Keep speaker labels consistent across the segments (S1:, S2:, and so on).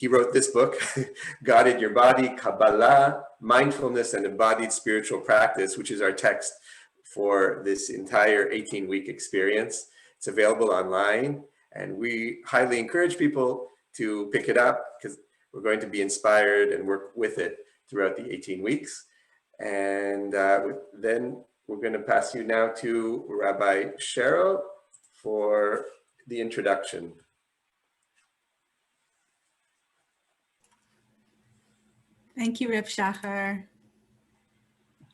S1: he wrote this book, God in Your Body, Kabbalah, Mindfulness and Embodied Spiritual Practice, which is our text for this entire 18-week experience. It's available online, and we highly encourage people to pick it up because we're going to be inspired and work with it throughout the 18 weeks. And then we're going to pass you now to Rabbi Cheryl for the introduction.
S2: Thank you, Reb Shachar.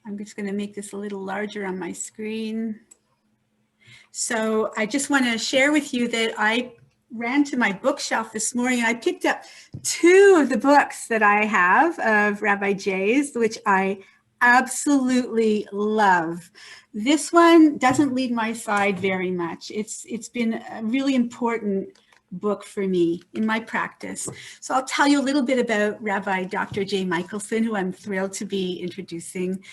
S2: I'm just going to make this a little larger on my screen. So I just want to share with you that I ran to my bookshelf this morning and I picked up 2 of the books that I have of Rabbi Jay's, which I absolutely love. This one doesn't leave my side very much. It's been a really important book for me in my practice. So I'll tell you a little bit about Rabbi Dr. Jay Michaelson, who I'm thrilled to be introducing.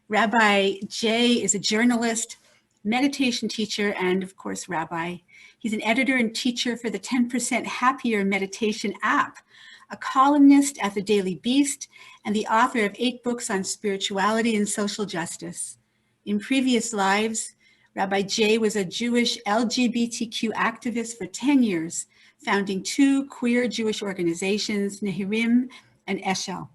S2: Rabbi Jay is a journalist, meditation teacher, and of course, rabbi. He's an editor and teacher for the 10% Happier meditation app, a columnist at the Daily Beast, and the author of 8 books on spirituality and social justice. In previous lives, Rabbi Jay was a Jewish LGBTQ activist for 10 years, founding 2 queer Jewish organizations, Nehirim and Eshel.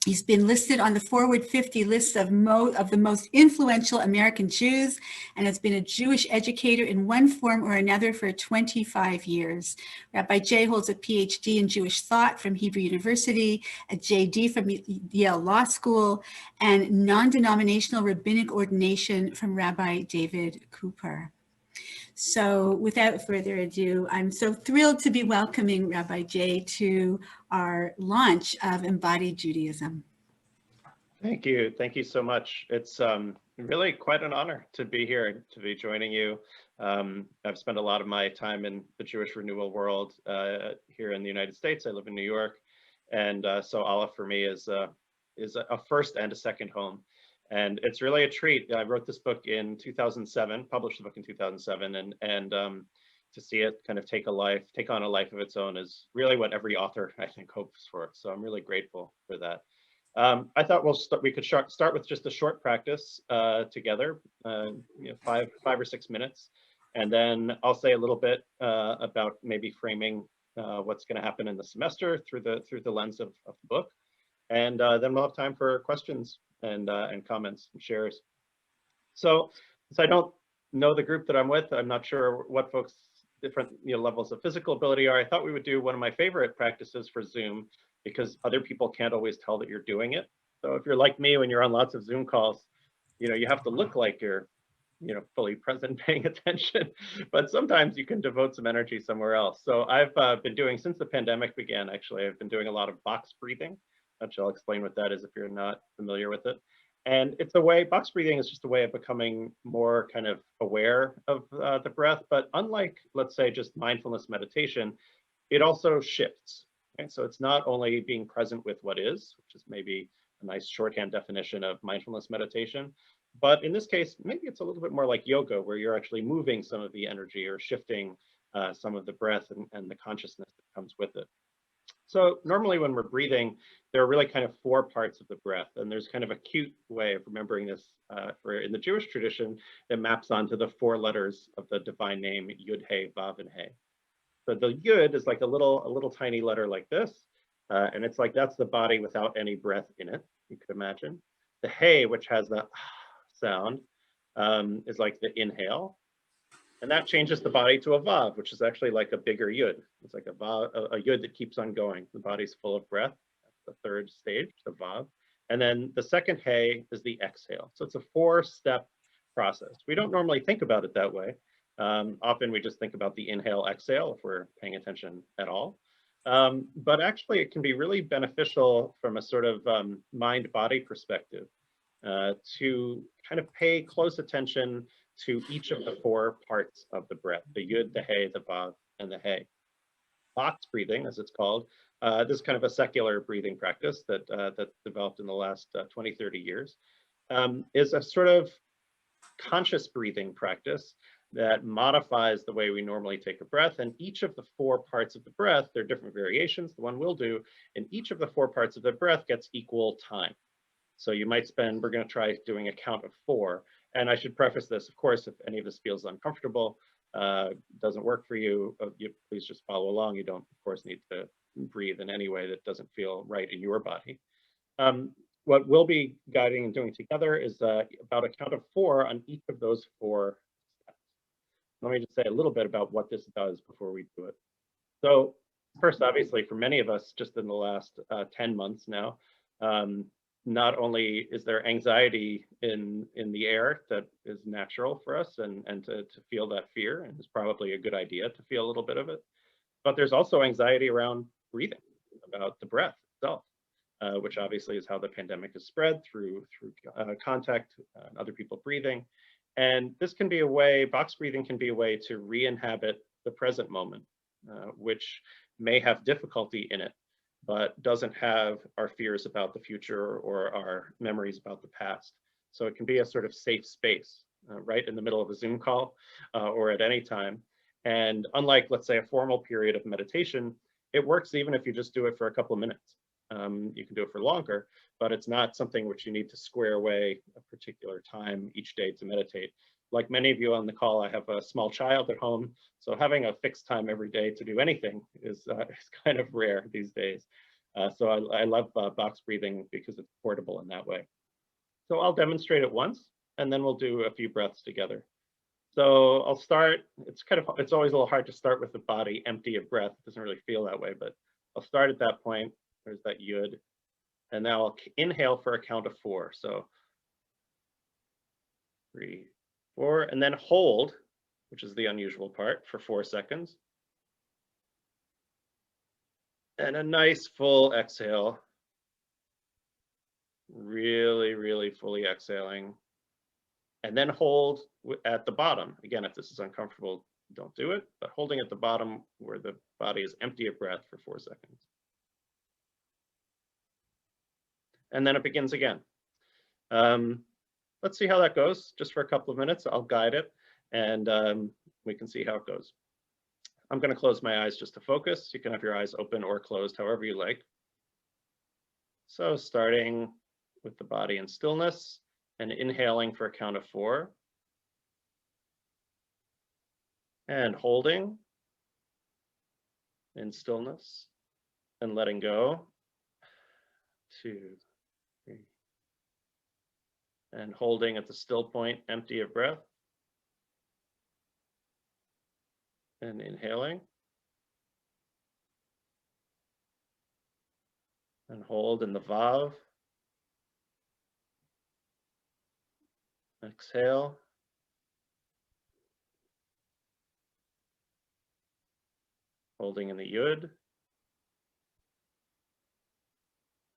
S2: He's been listed on the Forward 50 list of the most influential American Jews and has been a Jewish educator in one form or another for 25 years. Rabbi Jay holds a PhD in Jewish thought from Hebrew University, a JD from Yale Law School, and non-denominational rabbinic ordination from Rabbi David Cooper. So without further ado, I'm so thrilled to be welcoming Rabbi Jay to our launch of Embodied Judaism.
S3: Thank you. Thank you so much. It's really quite an honor to be here, to be joining you. I've spent a lot of my time in the Jewish renewal world here in the United States. I live in New York. And so Aleph for me is a first and a second home. And it's really a treat. I wrote this book in 2007, published the book in 2007, and to see it kind of take on a life of its own is really what every author, I think, hopes for. So I'm really grateful for that. I thought we could start with just a short practice together, 5 or 6 minutes, and then I'll say a little bit about maybe framing what's going to happen in the semester through the lens of the book, and then we'll have time for questions and comments and shares. So I don't know the group that I'm with. I'm not sure what folks' different levels of physical ability are. I thought we would do one of my favorite practices for Zoom because other people can't always tell that you're doing it. So if you're like me, when you're on lots of Zoom calls, you have to look like you're fully present, paying attention, but sometimes you can devote some energy somewhere else. So I've been doing, since the pandemic began, actually, I've been doing a lot of box breathing, which I'll explain what that is if you're not familiar with it. And it's a way, box breathing is just a way of becoming more kind of aware of the breath, but unlike, let's say, just mindfulness meditation, it also shifts. And so it's not only being present with what is, which is maybe a nice shorthand definition of mindfulness meditation, but in this case, maybe it's a little bit more like yoga, where you're actually moving some of the energy or shifting some of the breath and the consciousness that comes with it. So normally when we're breathing, there are really kind of 4 parts of the breath, and there's kind of a cute way of remembering this in the Jewish tradition that maps onto the 4 letters of the divine name Yud, He, Vav, and He. So the Yud is like a little tiny letter like this, and it's like that's the body without any breath in it, you could imagine. The He, which has the sound, is like the inhale. And that changes the body to a Vav, which is actually like a bigger Yud. It's like a Yud that keeps on going. The body's full of breath. That's the 3rd stage, the Vav. And then the second He is the exhale. So it's a 4-step process. We don't normally think about it that way. Often we just think about the inhale, exhale, if we're paying attention at all. But actually it can be really beneficial from a sort of mind-body perspective to kind of pay close attention to each of the 4 parts of the breath, the Yud, the He, the Vav, and the He. Box breathing, as it's called, this is kind of a secular breathing practice that developed in the last 20, 30 years, is a sort of conscious breathing practice that modifies the way we normally take a breath. And each of the 4 parts of the breath, there are different variations, the one we'll do, and each of the 4 parts of the breath gets equal time. So you might spend, we're going to try doing a count of 4. And I should preface this, of course, if any of this feels uncomfortable, doesn't work for you, please just follow along. You don't, of course, need to breathe in any way that doesn't feel right in your body. What we'll be guiding and doing together is about a count of 4 on each of those 4 steps. Let me just say a little bit about what this does before we do it. So first, obviously, for many of us, just in the last 10 months now, not only is there anxiety in the air that is natural for us and to feel that fear, and it's probably a good idea to feel a little bit of it, but there's also anxiety around breathing, about the breath itself, which obviously is how the pandemic is spread through contact and other people breathing. And this can be a way, box breathing can be a way to re-inhabit the present moment, which may have difficulty in it, but doesn't have our fears about the future or our memories about the past. So it can be a sort of safe space, right in the middle of a Zoom call or at any time. And unlike, let's say, a formal period of meditation, it works even if you just do it for a couple of minutes. You can do it for longer, but it's not something which you need to square away a particular time each day to meditate. Like many of you on the call, I have a small child at home, so having a fixed time every day to do anything is kind of rare these days. So I love box breathing because it's portable in that way. So I'll demonstrate it once, and then we'll do a few breaths together. So I'll start, it's always a little hard to start with the body empty of breath. It doesn't really feel that way, but I'll start at that point. There's that yud. And now I'll inhale for a count of 4. So 3, 4, and then hold, which is the unusual part, for 4 seconds. And a nice full exhale. Really, really fully exhaling. And then hold at the bottom. Again, if this is uncomfortable, don't do it, but holding at the bottom where the body is empty of breath for 4 seconds. And then it begins again. Let's see how that goes. Just for a couple of minutes, I'll guide it, and we can see how it goes. I'm going to close my eyes just to focus. You can have your eyes open or closed, however you like. So starting with the body in stillness and inhaling for a count of 4. And holding in stillness and letting go. 2, 3. And holding at the still point, empty of breath. And inhaling. And hold in the Vav. Exhale. Holding in the Yud.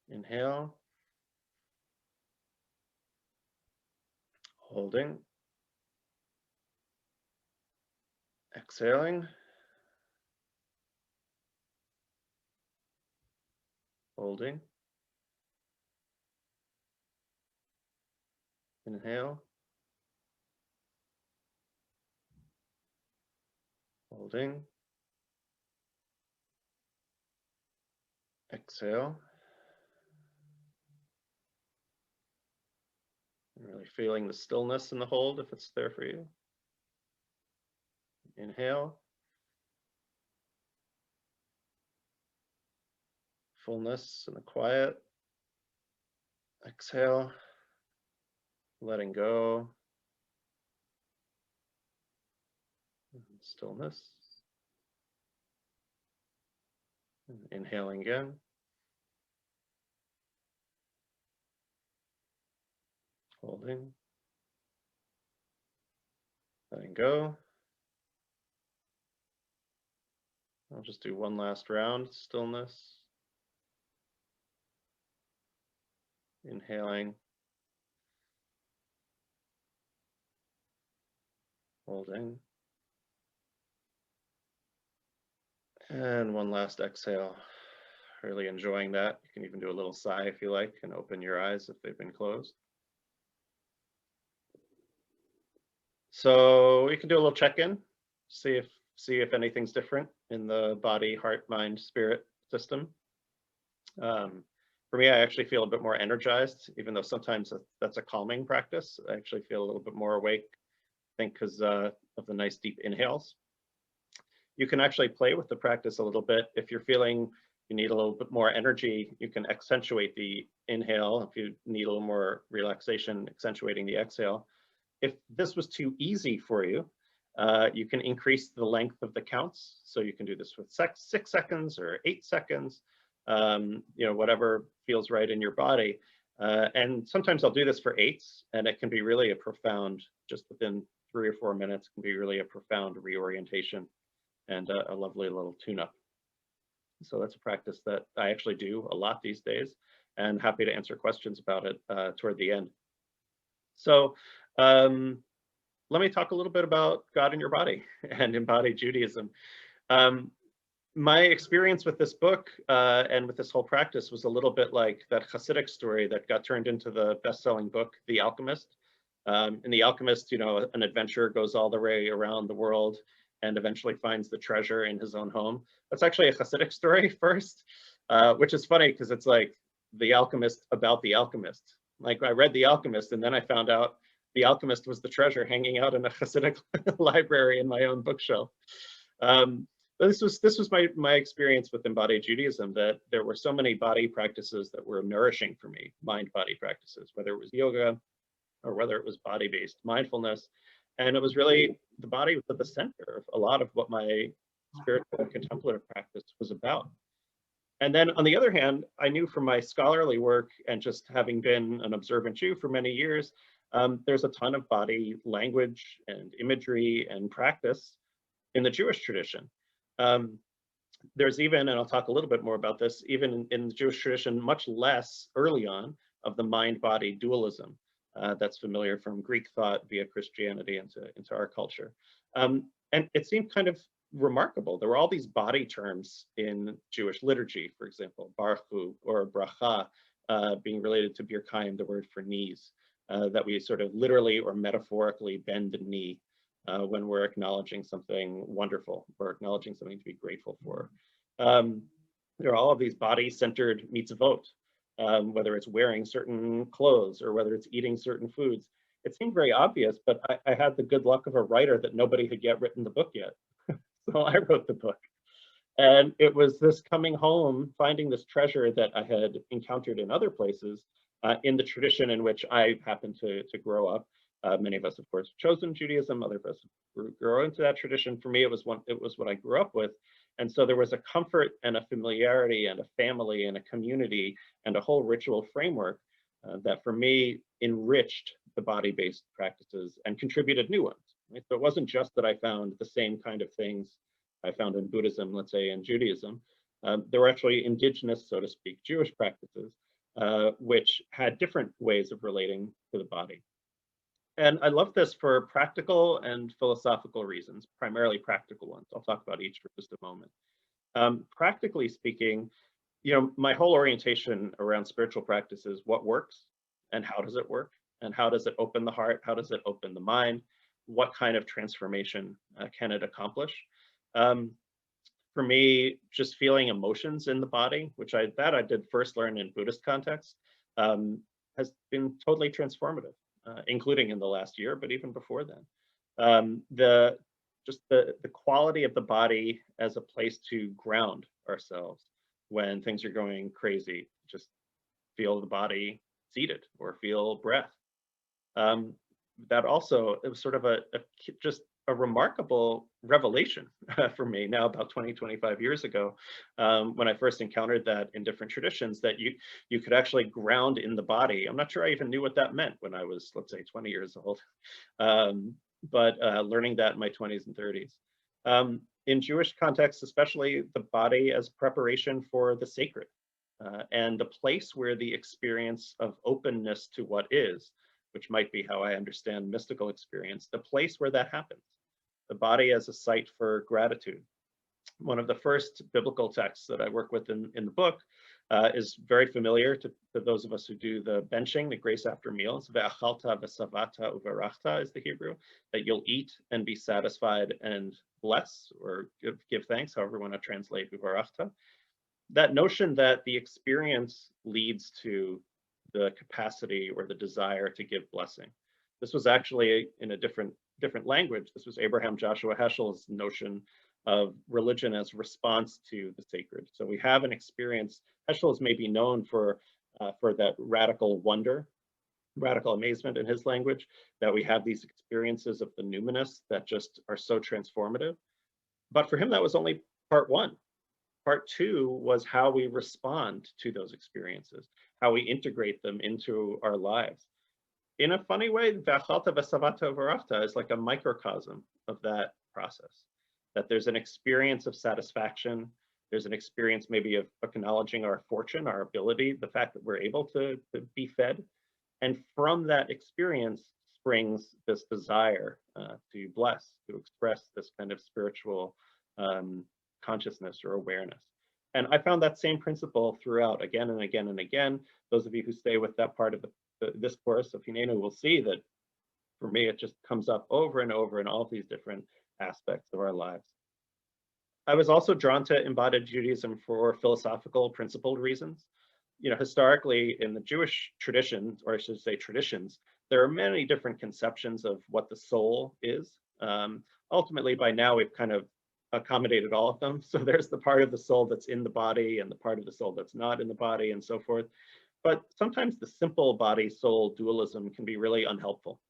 S3: Inhale. Holding. Exhaling. Holding. Inhale. Holding. Exhale. And really feeling the stillness in the hold if it's there for you. Inhale. Fullness and the quiet. Exhale. Letting go. And stillness. And inhaling again. Holding. Letting go. I'll just do one last round, stillness. Inhaling. Holding. And one last exhale. Really enjoying that. You can even do a little sigh if you like and open your eyes if they've been closed. So we can do a little check-in, see if anything's different in the body, heart, mind, spirit system. For me, I actually feel a bit more energized, even though sometimes that's a calming practice. I actually feel a little bit more awake, I think because of the nice deep inhales. You can actually play with the practice a little bit. If you're feeling you need a little bit more energy, you can accentuate the inhale. If you need a little more relaxation, accentuating the exhale. If this was too easy for you, you can increase the length of the counts. So you can do this with 6 seconds or 8 seconds, whatever feels right in your body. And sometimes I'll do this for 8s, and it can be really a profound, just within 3 or 4 minutes, can be really a profound reorientation and a lovely little tune-up. So that's a practice that I actually do a lot these days, and happy to answer questions about it toward the end. So let me talk a little bit about God in your body and embodied Judaism. My experience with this book and with this whole practice was a little bit like that Hasidic story that got turned into the best-selling book, The Alchemist. In The Alchemist, an adventurer goes all the way around the world and eventually finds the treasure in his own home. That's actually a Hasidic story first, which is funny because it's like The Alchemist about The Alchemist. Like I read The Alchemist and then I found out The Alchemist was the treasure hanging out in a Hasidic library in my own bookshelf. This was my experience with embodied Judaism, that there were so many body practices that were nourishing for me, mind-body practices, whether it was yoga or whether it was body-based mindfulness. And it was really the body was at the center of a lot of what my spiritual and contemplative practice was about. And then on the other hand, I knew from my scholarly work and just having been an observant Jew for many years, there's a ton of body language and imagery and practice in the Jewish tradition. There's even, and I'll talk a little bit more about this, even in the Jewish tradition, much less early on of the mind-body dualism that's familiar from Greek thought via Christianity into our culture. And it seemed kind of remarkable. There were all these body terms in Jewish liturgy, for example, baruch hu or bracha, being related to birkayim, the word for knees, that we sort of literally or metaphorically bend the knee when we're acknowledging something wonderful or acknowledging something to be grateful for. There are all of these body-centered mitzvot, whether it's wearing certain clothes or whether it's eating certain foods. It seemed very obvious, but I had the good luck of a writer that nobody had yet written the book yet. So I wrote the book. And it was this coming home, finding this treasure that I had encountered in other places in the tradition in which I happened to grow up. Many of us, of course, chosen Judaism. Other of us grew into that tradition. For me, it was what I grew up with. And so there was a comfort and a familiarity and a family and a community and a whole ritual framework that for me enriched the body-based practices and contributed new ones. Right? So it wasn't just that I found the same kind of things I found in Buddhism, let's say, and Judaism. There were actually indigenous, so to speak, Jewish practices, which had different ways of relating to the body. And I love this for practical and philosophical reasons, primarily practical ones. I'll talk about each for just a moment. Practically speaking, my whole orientation around spiritual practice is what works and how does it work and how does it open the heart? How does it open the mind? What kind of transformation can it accomplish? For me, just feeling emotions in the body, which I did first learn in Buddhist context, has been totally transformative. Including in the last year, but even before then. The quality of the body as a place to ground ourselves when things are going crazy, just feel the body seated or feel breath. That also, it was sort of just a remarkable revelation for me now about 25 years ago, when I first encountered that in different traditions, that you could actually ground in the body. I'm not sure I even knew what that meant when I was, let's say, 20 years old, but learning that in my 20s and 30s. In Jewish context, especially, the body as preparation for the sacred and the place where the experience of openness to what is, which might be how I understand mystical experience, the place where that happens. The body as a site for gratitude. One of the first biblical texts that I work with in the book is very familiar to those of us who do the benching, the grace after meals. Ve'achalta v'savata uvarachta is the Hebrew, that you'll eat and be satisfied and bless, or give thanks, however you want to translate uvarachta. That notion that the experience leads to the capacity or the desire to give blessing. This was actually in a different language. This was Abraham Joshua Heschel's notion of religion as response to the sacred. So we have an experience. Heschel is maybe known for that radical wonder, radical amazement in his language, that we have these experiences of the numinous that just are so transformative. But for him, that was only part one. Part two was how we respond to those experiences, how we integrate them into our lives. In a funny way, Ve'achalta v'savata uvarachta is like a microcosm of that process, that there's an experience of satisfaction. There's an experience maybe of acknowledging our fortune, our ability, the fact that we're able to be fed. And from that experience springs this desire to bless, to express this kind of spiritual consciousness or awareness. And I found that same principle throughout again and again and again. Those of you who stay with that part of this course of Hinenu will see that for me, it just comes up over and over in all of these different aspects of our lives. I was also drawn to embodied Judaism for philosophical principled reasons. You know, historically in the Jewish traditions, or I should say traditions, there are many different conceptions of what the soul is. Ultimately, by now we've kind of accommodated all of them. So there's the part of the soul that's in the body and the part of the soul that's not in the body and so forth. But sometimes the simple body-soul dualism can be really unhelpful.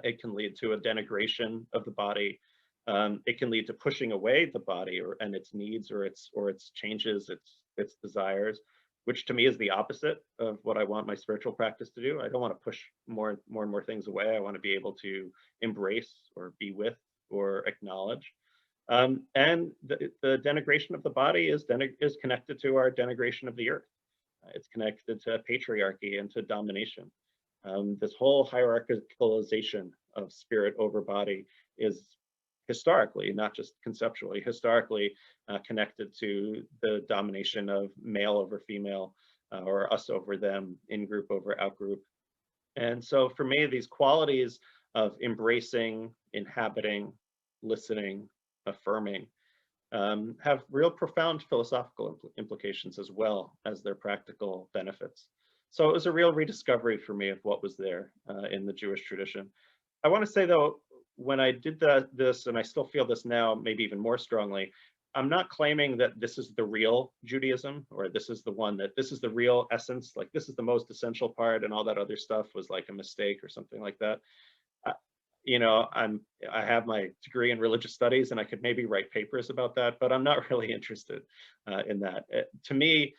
S3: It can lead to a denigration of the body. It can lead to pushing away the body and its needs or its changes, its desires, which to me is the opposite of what I want my spiritual practice to do. I don't want to push more and more things away. I want to be able to embrace or be with or acknowledge. And the denigration of the body is connected to our denigration of the earth. It's connected to patriarchy and to domination. This whole hierarchicalization of spirit over body is historically, not just conceptually, historically connected to the domination of male over female, or us over them, in-group over out-group. And so for me, these qualities of embracing, inhabiting, listening, affirming, have real profound philosophical implications as well as their practical benefits. So it was a real rediscovery for me of what was there in the Jewish tradition. I want to say though, when I did this, and I still feel this now, maybe even more strongly, I'm not claiming that this is the real Judaism, or this is the one that this is the real essence, like this is the most essential part and all that other stuff was like a mistake or something like that. You know, I have my degree in religious studies and I could maybe write papers about that, but I'm not really interested in that. To me,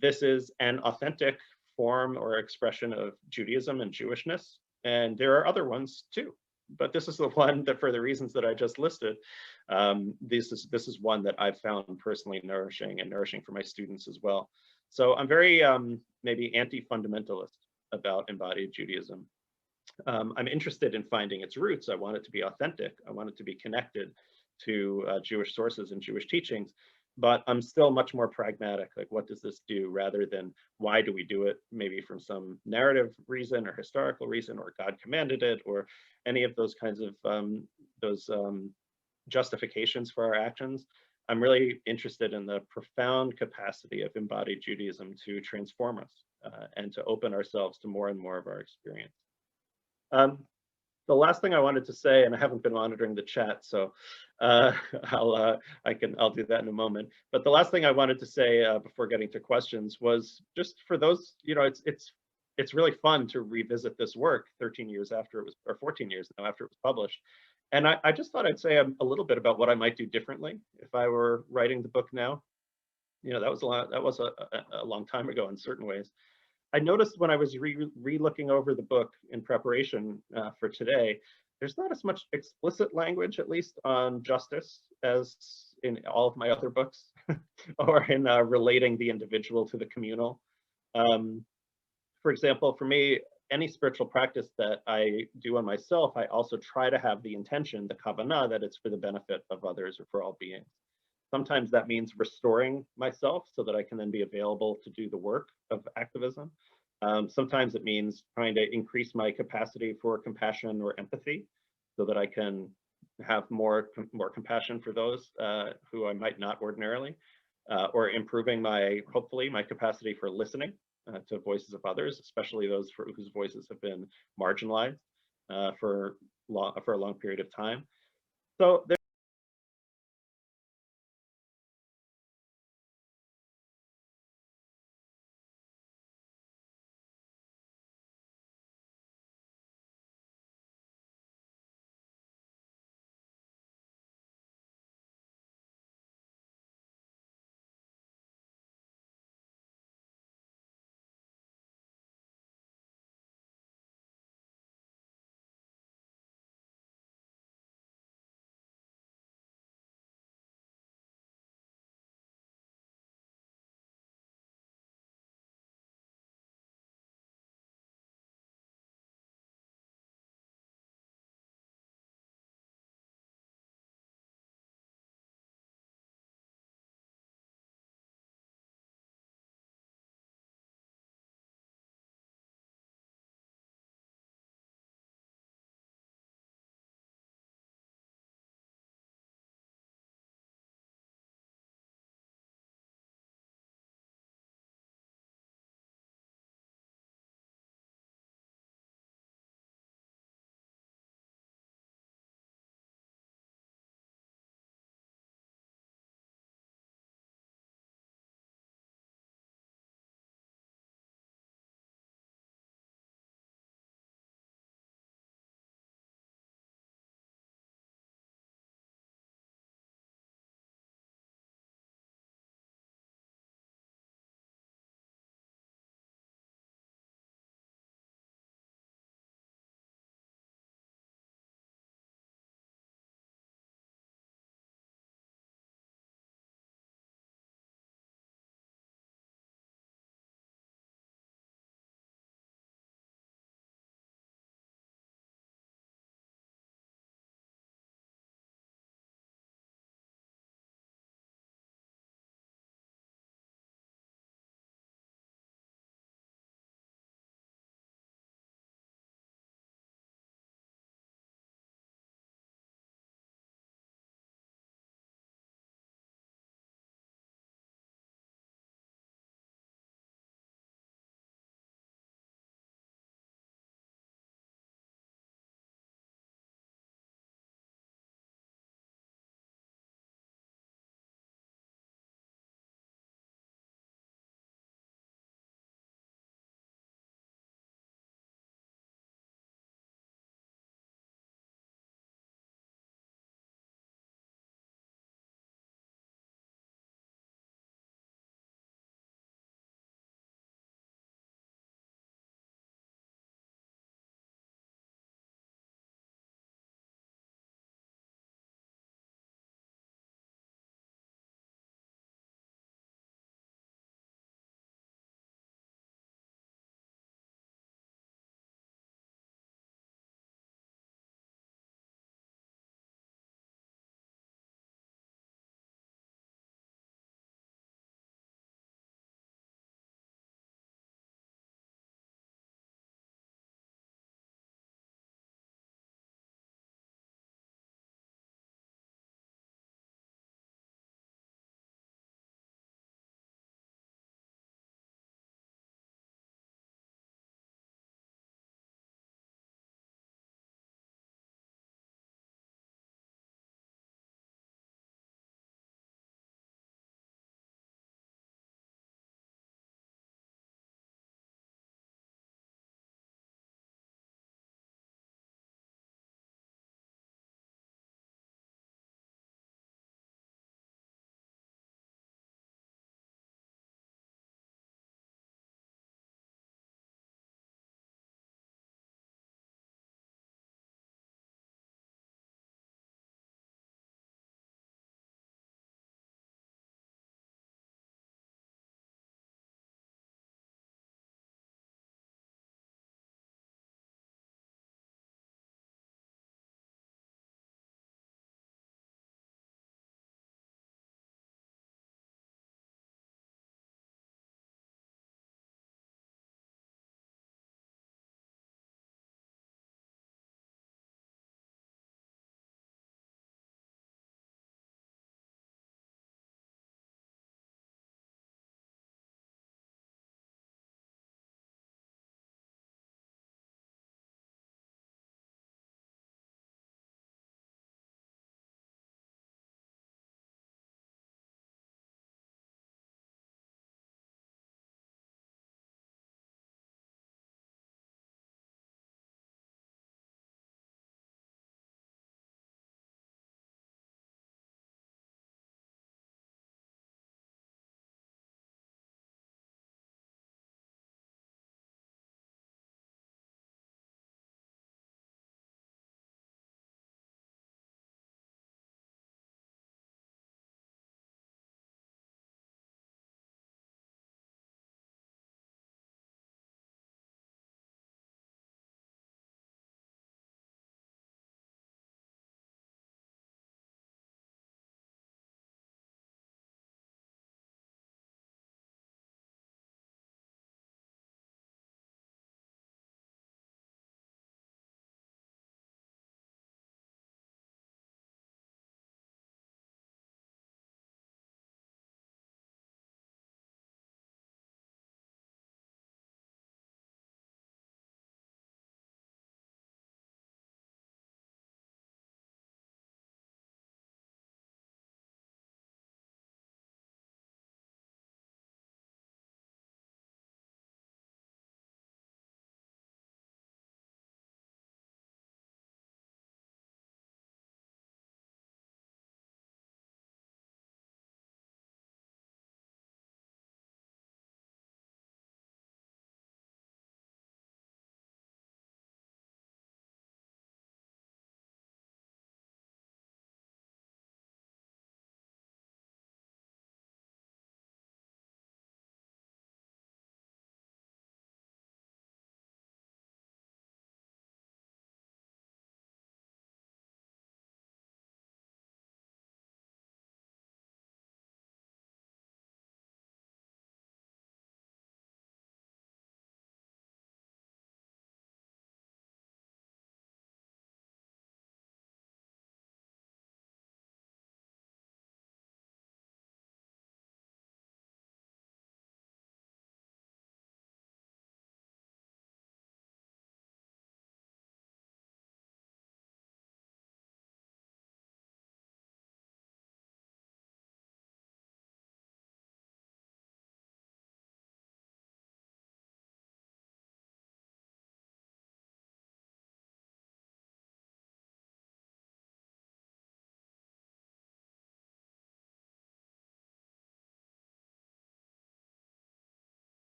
S3: this is an authentic form or expression of Judaism and Jewishness, and there are other ones too. But this is the one that, for the reasons that I just listed, this is one that I've found personally nourishing and nourishing for my students as well. So I'm very maybe anti-fundamentalist about embodied Judaism. I'm interested in finding its roots. I want it to be authentic. I want it to be connected to Jewish sources and Jewish teachings, but I'm still much more pragmatic. Like, what does this do, rather than why do we do it? Maybe from some narrative reason or historical reason, or God commanded it, or any of those kinds of justifications for our actions. I'm really interested in the profound capacity of embodied Judaism to transform us and to open ourselves to more and more of our experience. The last thing I wanted to say, and I haven't been monitoring the chat, so I'll do that in a moment. But the last thing I wanted to say before getting to questions was just for those, you know, it's really fun to revisit this work 13 years after it was, or 14 years now after it was published. And I just thought I'd say a little bit about what I might do differently if I were writing the book now. You know, that was a long time ago in certain ways. I noticed when I was re-looking over the book in preparation for today, there's not as much explicit language, at least on justice, as in all of my other books, or in relating the individual to the communal. For example, for me, any spiritual practice that I do on myself, I also try to have the intention, the kavanah, that it's for the benefit of others or for all beings. Sometimes that means restoring myself so that I can then be available to do the work of activism. Sometimes it means trying to increase my capacity for compassion or empathy so that I can have more compassion for those who I might not ordinarily, or improving hopefully my capacity for listening to voices of others, especially those whose voices have been marginalized for a long period of time. So